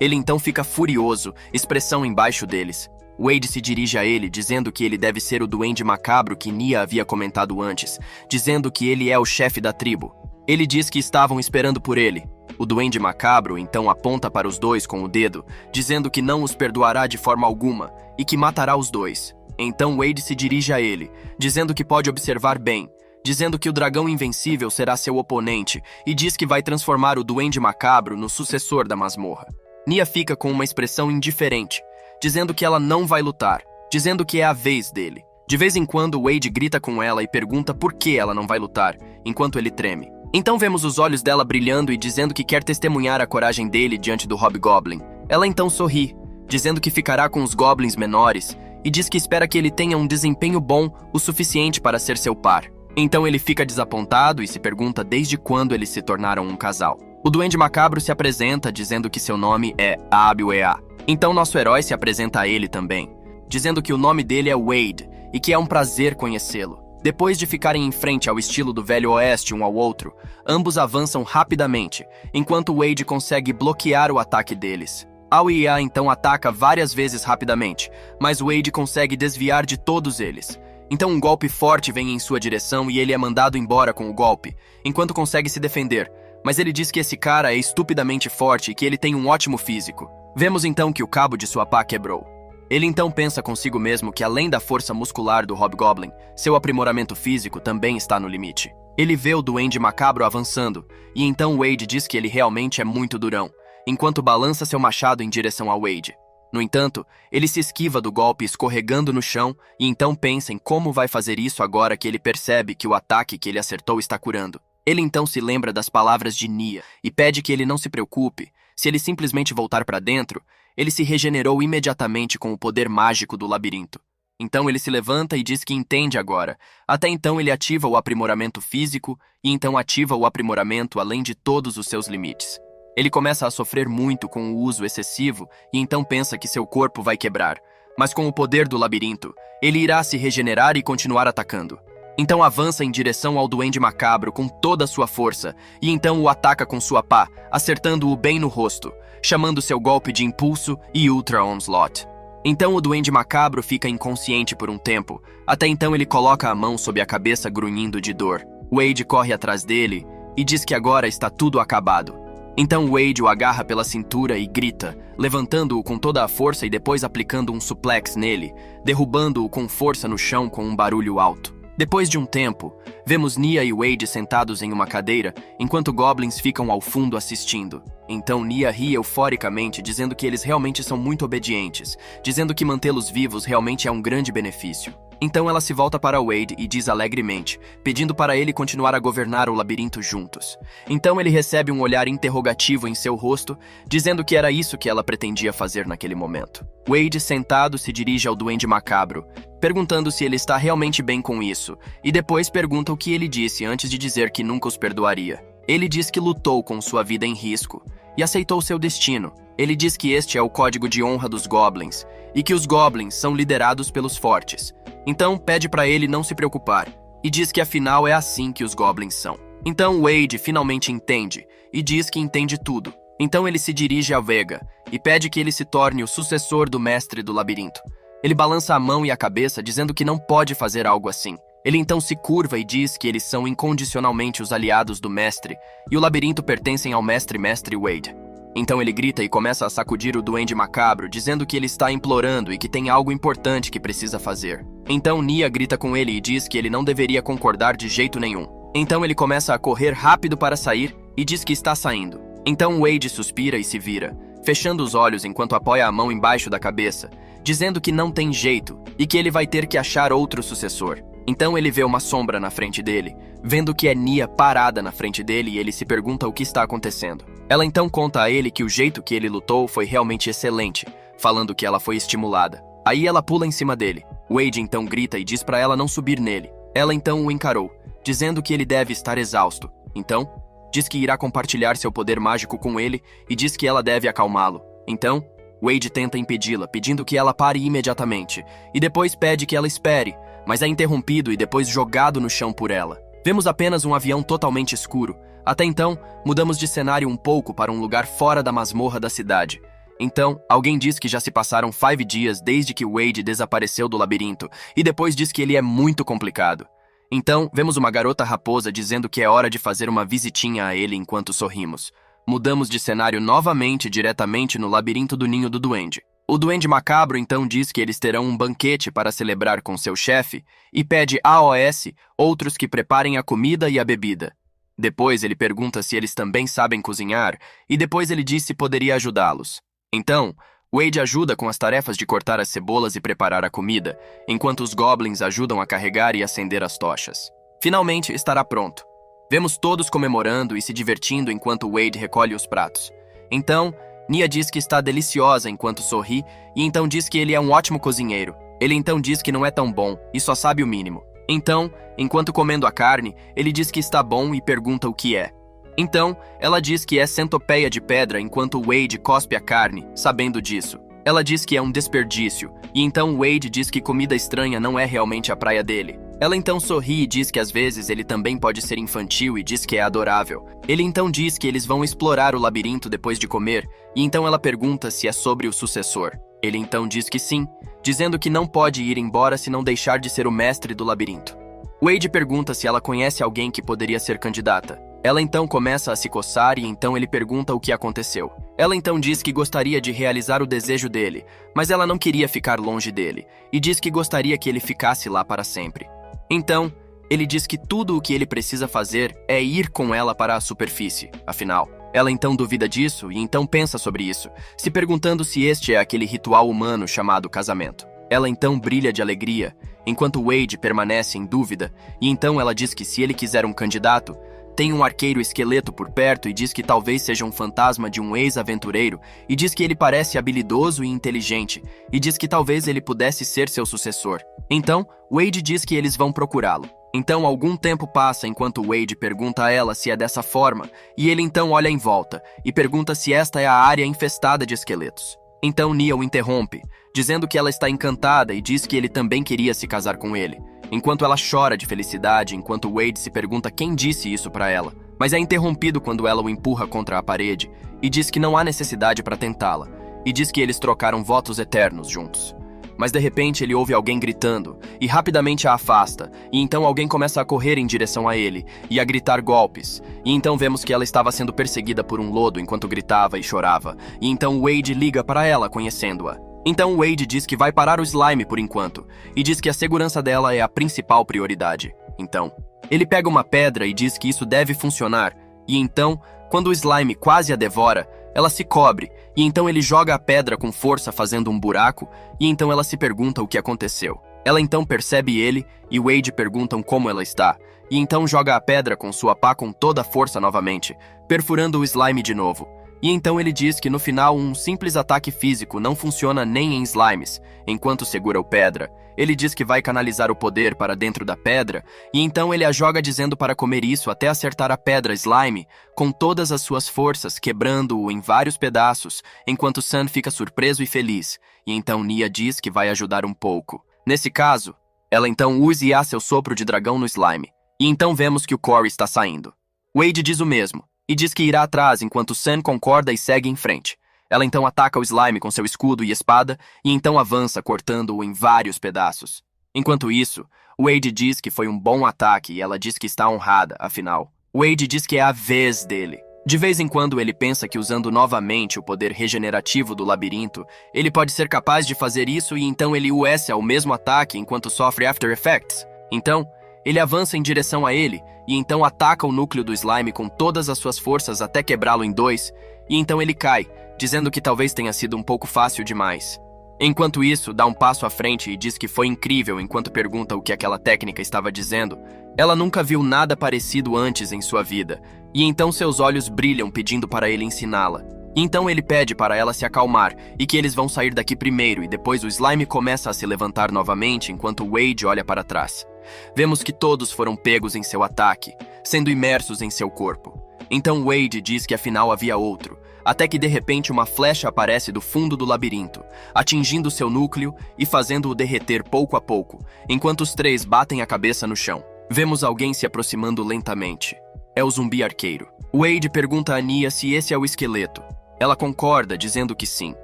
Speaker 1: Ele então fica furioso, expressão embaixo deles. Wade se dirige a ele, dizendo que ele deve ser o duende macabro que Nia havia comentado antes, dizendo que ele é o chefe da tribo. Ele diz que estavam esperando por ele. O duende macabro então aponta para os dois com o dedo, dizendo que não os perdoará de forma alguma e que matará os dois. Então Wade se dirige a ele, dizendo que pode observar bem, dizendo que o dragão invencível será seu oponente e diz que vai transformar o duende macabro no sucessor da masmorra. Nia fica com uma expressão indiferente, dizendo que ela não vai lutar, dizendo que é a vez dele. De vez em quando, Wade grita com ela e pergunta por que ela não vai lutar, enquanto ele treme. Então vemos os olhos dela brilhando e dizendo que quer testemunhar a coragem dele diante do Hobgoblin. Ela então sorri, dizendo que ficará com os Goblins menores e diz que espera que ele tenha um desempenho bom o suficiente para ser seu par. Então ele fica desapontado e se pergunta desde quando eles se tornaram um casal. O duende macabro se apresenta dizendo que seu nome é Abiwea. Então nosso herói se apresenta a ele também, dizendo que o nome dele é Wade e que é um prazer conhecê-lo. Depois de ficarem em frente ao estilo do Velho Oeste um ao outro, ambos avançam rapidamente, enquanto Wade consegue bloquear o ataque deles. Abiwea então ataca várias vezes rapidamente, mas Wade consegue desviar de todos eles. Então um golpe forte vem em sua direção e ele é mandado embora com o golpe, enquanto consegue se defender, mas ele diz que esse cara é estupidamente forte e que ele tem um ótimo físico. Vemos então que o cabo de sua pá quebrou. Ele então pensa consigo mesmo que além da força muscular do Hobgoblin, seu aprimoramento físico também está no limite. Ele vê o duende macabro avançando, e então Wade diz que ele realmente é muito durão, enquanto balança seu machado em direção a Wade. No entanto, ele se esquiva do golpe escorregando no chão e então pensa em como vai fazer isso agora que ele percebe que o ataque que ele acertou está curando. Ele então se lembra das palavras de Nia e pede que ele não se preocupe. Se ele simplesmente voltar para dentro, ele se regenerou imediatamente com o poder mágico do labirinto. Então ele se levanta e diz que entende agora. Até então ele ativa o aprimoramento físico e então ativa o aprimoramento além de todos os seus limites. Ele começa a sofrer muito com o uso excessivo e então pensa que seu corpo vai quebrar. Mas com o poder do labirinto, ele irá se regenerar e continuar atacando. Então avança em direção ao duende macabro com toda a sua força e então o ataca com sua pá, acertando-o bem no rosto, chamando seu golpe de impulso e Ultra Onslaught. Então o duende macabro fica inconsciente por um tempo, até então ele coloca a mão sob a cabeça grunhindo de dor. Wade corre atrás dele e diz que agora está tudo acabado. Então Wade o agarra pela cintura e grita, levantando-o com toda a força e depois aplicando um suplex nele, derrubando-o com força no chão com um barulho alto. Depois de um tempo, vemos Nia e Wade sentados em uma cadeira, enquanto goblins ficam ao fundo assistindo. Então Nia ri euforicamente, dizendo que eles realmente são muito obedientes, dizendo que mantê-los vivos realmente é um grande benefício. Então ela se volta para Wade e diz alegremente, pedindo para ele continuar a governar o labirinto juntos. Então ele recebe um olhar interrogativo em seu rosto, dizendo que era isso que ela pretendia fazer naquele momento. Wade, sentado, se dirige ao duende macabro, perguntando se ele está realmente bem com isso, e depois pergunta o que ele disse antes de dizer que nunca os perdoaria. Ele diz que lutou com sua vida em risco e aceitou seu destino. Ele diz que este é o código de honra dos goblins e que os goblins são liderados pelos fortes. Então pede para ele não se preocupar e diz que afinal é assim que os goblins são. Então Wade finalmente entende e diz que entende tudo. Então ele se dirige a Vega e pede que ele se torne o sucessor do mestre do labirinto. Ele balança a mão e a cabeça dizendo que não pode fazer algo assim. Ele então se curva e diz que eles são incondicionalmente os aliados do mestre e o labirinto pertencem ao mestre Wade. Então ele grita e começa a sacudir o duende macabro, dizendo que ele está implorando e que tem algo importante que precisa fazer. Então Nia grita com ele e diz que ele não deveria concordar de jeito nenhum. Então ele começa a correr rápido para sair e diz que está saindo. Então Wade suspira e se vira, fechando os olhos enquanto apoia a mão embaixo da cabeça, dizendo que não tem jeito e que ele vai ter que achar outro sucessor. Então ele vê uma sombra na frente dele, vendo que é Nia parada na frente dele e ele se pergunta o que está acontecendo. Ela então conta a ele que o jeito que ele lutou foi realmente excelente, falando que ela foi estimulada. Aí ela pula em cima dele. Wade então grita e diz para ela não subir nele. Ela então o encarou, dizendo que ele deve estar exausto. Então, diz que irá compartilhar seu poder mágico com ele e diz que ela deve acalmá-lo. Então, Wade tenta impedi-la, pedindo que ela pare imediatamente, e depois pede que ela espere, mas é interrompido e depois jogado no chão por ela. Vemos apenas um avião totalmente escuro. Até então, mudamos de cenário um pouco para um lugar fora da masmorra da cidade. Então, alguém diz que já se passaram 5 dias desde que Wade desapareceu do labirinto, e depois diz que ele é muito complicado. Então, vemos uma garota raposa dizendo que é hora de fazer uma visitinha a ele enquanto sorrimos. Mudamos de cenário novamente diretamente no labirinto do ninho do duende. O duende macabro então diz que eles terão um banquete para celebrar com seu chefe e pede AOS outros que preparem a comida e a bebida. Depois ele pergunta se eles também sabem cozinhar e depois ele diz se poderia ajudá-los. Então, Wade ajuda com as tarefas de cortar as cebolas e preparar a comida, enquanto os goblins ajudam a carregar e acender as tochas. Finalmente estará pronto. Vemos todos comemorando e se divertindo enquanto Wade recolhe os pratos. Então, Nia diz que está deliciosa enquanto sorri e então diz que ele é um ótimo cozinheiro. Ele então diz que não é tão bom e só sabe o mínimo. Então, enquanto comendo a carne, ele diz que está bom e pergunta o que é. Então, ela diz que é centopeia de pedra enquanto Wade cospe a carne, sabendo disso. Ela diz que é um desperdício, e então Wade diz que comida estranha não é realmente a praia dele. Ela então sorri e diz que às vezes ele também pode ser infantil e diz que é adorável. Ele então diz que eles vão explorar o labirinto depois de comer, e então ela pergunta se é sobre o sucessor. Ele então diz que sim, dizendo que não pode ir embora se não deixar de ser o mestre do labirinto. Wade pergunta se ela conhece alguém que poderia ser candidata. Ela então começa a se coçar e então ele pergunta o que aconteceu. Ela então diz que gostaria de realizar o desejo dele, mas ela não queria ficar longe dele, e diz que gostaria que ele ficasse lá para sempre. Então, ele diz que tudo o que ele precisa fazer é ir com ela para a superfície, afinal. Ela então duvida disso e então pensa sobre isso, se perguntando se este é aquele ritual humano chamado casamento. Ela então brilha de alegria, enquanto Wade permanece em dúvida, e então ela diz que se ele quiser um candidato, tem um arqueiro esqueleto por perto e diz que talvez seja um fantasma de um ex-aventureiro e diz que ele parece habilidoso e inteligente e diz que talvez ele pudesse ser seu sucessor. Então, Wade diz que eles vão procurá-lo. Então, algum tempo passa enquanto Wade pergunta a ela se é dessa forma e ele então olha em volta e pergunta se esta é a área infestada de esqueletos. Então Nia o interrompe, dizendo que ela está encantada e diz que ele também queria se casar com ele. Enquanto ela chora de felicidade, enquanto Wade se pergunta quem disse isso para ela, mas é interrompido quando ela o empurra contra a parede e diz que não há necessidade para tentá-la, e diz que eles trocaram votos eternos juntos. Mas de repente ele ouve alguém gritando e rapidamente a afasta, e então alguém começa a correr em direção a ele e a gritar golpes, e então vemos que ela estava sendo perseguida por um lodo enquanto gritava e chorava, e então Wade liga para ela conhecendo-a. Então Wade diz que vai parar o slime por enquanto, e diz que a segurança dela é a principal prioridade. Então, ele pega uma pedra e diz que isso deve funcionar, e então, quando o slime quase a devora, ela se cobre, e então ele joga a pedra com força fazendo um buraco, e então ela se pergunta o que aconteceu. Ela então percebe ele, e Wade perguntam como ela está, e então joga a pedra com sua pá com toda a força novamente, perfurando o slime de novo. E então ele diz que no final um simples ataque físico não funciona nem em slimes, enquanto segura o pedra. Ele diz que vai canalizar o poder para dentro da pedra, e então ele a joga dizendo para comer isso até acertar a pedra slime, com todas as suas forças, quebrando-o em vários pedaços, enquanto Sun fica surpreso e feliz, e então Nia diz que vai ajudar um pouco. Nesse caso, ela então usa seu sopro de dragão no slime, e então vemos que o Corey está saindo. Wade diz o mesmo, e diz que irá atrás enquanto Sun concorda e segue em frente. Ela então ataca o slime com seu escudo e espada, e então avança cortando-o em vários pedaços. Enquanto isso, Wade diz que foi um bom ataque e ela diz que está honrada, afinal. Wade diz que é a vez dele. De vez em quando ele pensa que usando novamente o poder regenerativo do labirinto, ele pode ser capaz de fazer isso e então ele usa ao mesmo ataque enquanto sofre After Effects. Então, ele avança em direção a ele e então ataca o núcleo do slime com todas as suas forças até quebrá-lo em dois, e então ele cai, dizendo que talvez tenha sido um pouco fácil demais. Enquanto isso, dá um passo à frente e diz que foi incrível enquanto pergunta o que aquela técnica estava dizendo. Ela nunca viu nada parecido antes em sua vida, e então seus olhos brilham pedindo para ele ensiná-la. Então ele pede para ela se acalmar e que eles vão sair daqui primeiro e depois o slime começa a se levantar novamente enquanto Wade olha para trás. Vemos que todos foram pegos em seu ataque, sendo imersos em seu corpo. Então Wade diz que afinal havia outro, até que de repente uma flecha aparece do fundo do labirinto, atingindo seu núcleo e fazendo-o derreter pouco a pouco, enquanto os três batem a cabeça no chão. Vemos alguém se aproximando lentamente. É o zumbi arqueiro. Wade pergunta a Nia se esse é o esqueleto. Ela concorda, dizendo que sim.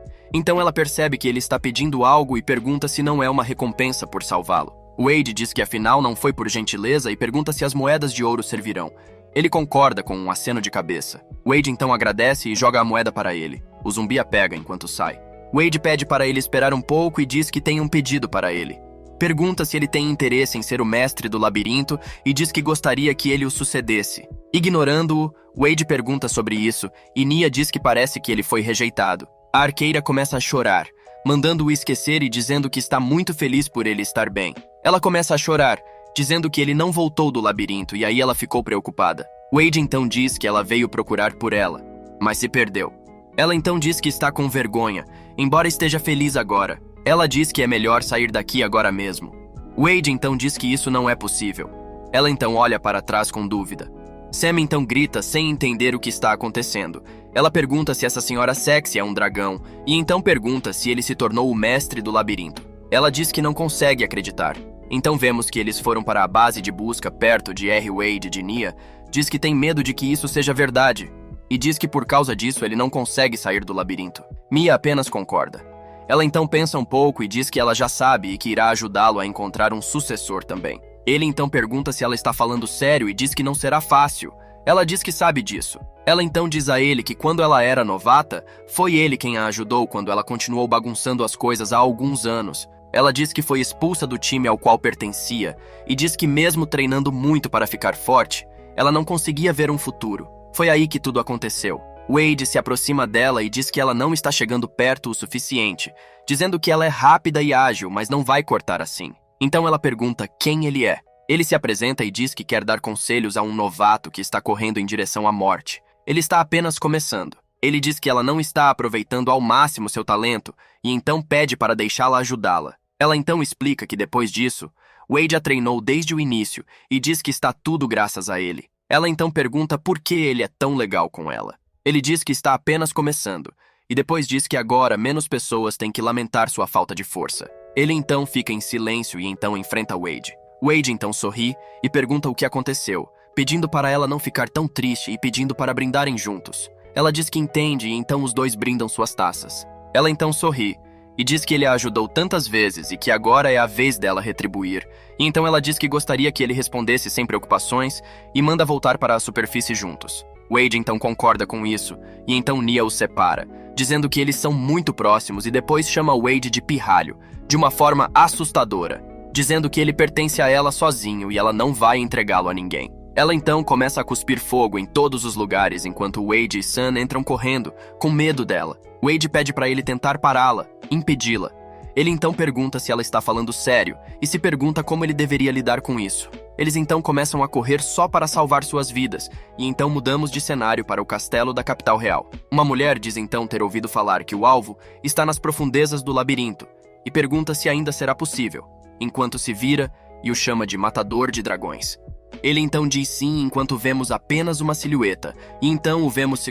Speaker 1: Então ela percebe que ele está pedindo algo e pergunta se não é uma recompensa por salvá-lo. Wade diz que afinal não foi por gentileza e pergunta se as moedas de ouro servirão. Ele concorda com um aceno de cabeça. Wade então agradece e joga a moeda para ele. O zumbi a pega enquanto sai. Wade pede para ele esperar um pouco e diz que tem um pedido para ele. Pergunta se ele tem interesse em ser o mestre do labirinto e diz que gostaria que ele o sucedesse. Ignorando-o, Wade pergunta sobre isso e Nia diz que parece que ele foi rejeitado. A arqueira começa a chorar, mandando-o esquecer e dizendo que está muito feliz por ele estar bem. Ela começa a chorar, dizendo que ele não voltou do labirinto e aí ela ficou preocupada. Wade então diz que ela veio procurar por ela, mas se perdeu. Ela então diz que está com vergonha, embora esteja feliz agora. Ela diz que é melhor sair daqui agora mesmo. Wade então diz que isso não é possível. Ela então olha para trás com dúvida. Sam então grita sem entender o que está acontecendo. Ela pergunta se essa senhora sexy é um dragão, e então pergunta se ele se tornou o mestre do labirinto. Ela diz que não consegue acreditar. Então vemos que eles foram para a base de busca perto de R. Wade de Nia. Diz que tem medo de que isso seja verdade, e diz que por causa disso ele não consegue sair do labirinto. Mia apenas concorda. Ela então pensa um pouco e diz que ela já sabe e que irá ajudá-lo a encontrar um sucessor também. Ele então pergunta se ela está falando sério e diz que não será fácil. Ela diz que sabe disso. Ela então diz a ele que quando ela era novata, foi ele quem a ajudou quando ela continuou bagunçando as coisas há alguns anos. Ela diz que foi expulsa do time ao qual pertencia e diz que mesmo treinando muito para ficar forte, ela não conseguia ver um futuro. Foi aí que tudo aconteceu. Wade se aproxima dela e diz que ela não está chegando perto o suficiente, dizendo que ela é rápida e ágil, mas não vai cortar assim. Então ela pergunta quem ele é. Ele se apresenta e diz que quer dar conselhos a um novato que está correndo em direção à morte. Ele está apenas começando. Ele diz que ela não está aproveitando ao máximo seu talento e então pede para deixá-la ajudá-la. Ela então explica que depois disso, Wade a treinou desde o início e diz que está tudo graças a ele. Ela então pergunta por que ele é tão legal com ela. Ele diz que está apenas começando, e depois diz que agora menos pessoas têm que lamentar sua falta de força. Ele então fica em silêncio e então enfrenta Wade. Wade então sorri e pergunta o que aconteceu, pedindo para ela não ficar tão triste e pedindo para brindarem juntos. Ela diz que entende e então os dois brindam suas taças. Ela então sorri e diz que ele a ajudou tantas vezes e que agora é a vez dela retribuir. E então ela diz que gostaria que ele respondesse sem preocupações e manda voltar para a superfície juntos. Wade então concorda com isso, e então Nia os separa, dizendo que eles são muito próximos e depois chama Wade de pirralho, de uma forma assustadora, dizendo que ele pertence a ela sozinho e ela não vai entregá-lo a ninguém. Ela então começa a cuspir fogo em todos os lugares enquanto Wade e Sun entram correndo, com medo dela. Wade pede para ele tentar pará-la, impedi-la. Ele então pergunta se ela está falando sério e se pergunta como ele deveria lidar com isso. Eles então começam a correr só para salvar suas vidas, e então mudamos de cenário para o castelo da capital real. Uma mulher diz então ter ouvido falar que o alvo está nas profundezas do labirinto, e pergunta se ainda será possível, enquanto se vira e o chama de matador de dragões. Ele então diz sim enquanto vemos apenas uma silhueta, e então o vemos se